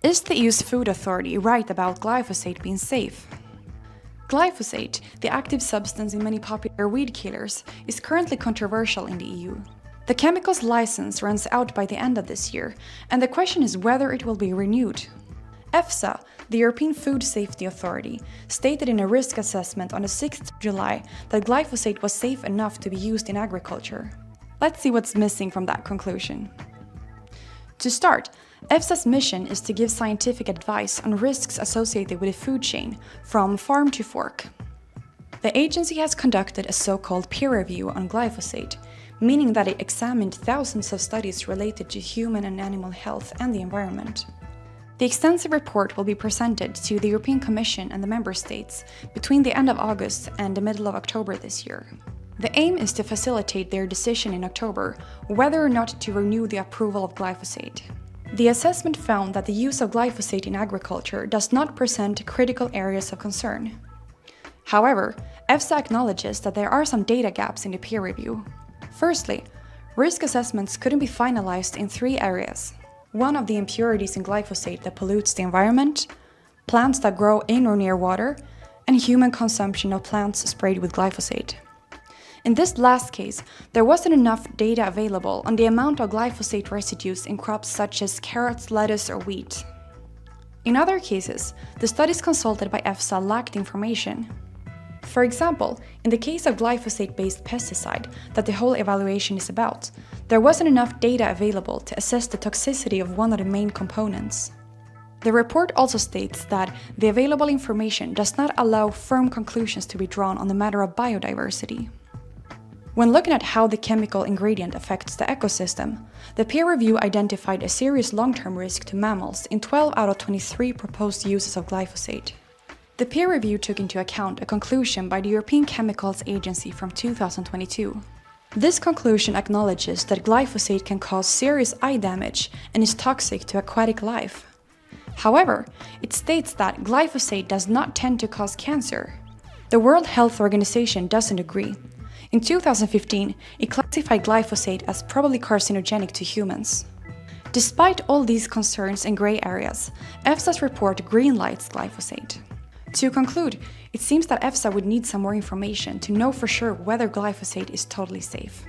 Is the EU's food authority right about glyphosate being safe? Glyphosate, the active substance in many popular weed killers, is currently controversial in the EU. The chemical's license runs out by the end of this year, and the question is whether it will be renewed. EFSA, the European Food Safety Authority, stated in a risk assessment on the 6th of July that glyphosate was safe enough to be used in agriculture. Let's see what's missing from that conclusion. To start, EFSA's mission is to give scientific advice on risks associated with the food chain, from farm to fork. The agency has conducted a so-called peer review on glyphosate, meaning that it examined thousands of studies related to human and animal health and the environment. The extensive report will be presented to the European Commission and the Member States between the end of August and the middle of October this year. The aim is to facilitate their decision in October whether or not to renew the approval of glyphosate. The assessment found that the use of glyphosate in agriculture does not present critical areas of concern. However, EFSA acknowledges that there are some data gaps in the peer review. Firstly, risk assessments couldn't be finalized in 3 areas. One of the impurities in glyphosate that pollutes the environment, plants that grow in or near water, and human consumption of plants sprayed with glyphosate. In this last case, there wasn't enough data available on the amount of glyphosate residues in crops such as carrots, lettuce, or wheat. In other cases, the studies consulted by EFSA lacked information. For example, in the case of glyphosate-based pesticide that the whole evaluation is about, there wasn't enough data available to assess the toxicity of one of the main components. The report also states that the available information does not allow firm conclusions to be drawn on the matter of biodiversity. When looking at how the chemical ingredient affects the ecosystem, the peer review identified a serious long-term risk to mammals in 12 out of 23 proposed uses of glyphosate. The peer review took into account a conclusion by the European Chemicals Agency from 2022. This conclusion acknowledges that glyphosate can cause serious eye damage and is toxic to aquatic life. However, it states that glyphosate does not tend to cause cancer. The World Health Organization doesn't agree. In 2015, it classified glyphosate as probably carcinogenic to humans. Despite all these concerns and gray areas, EFSA's report greenlights glyphosate. To conclude, it seems that EFSA would need some more information to know for sure whether glyphosate is totally safe.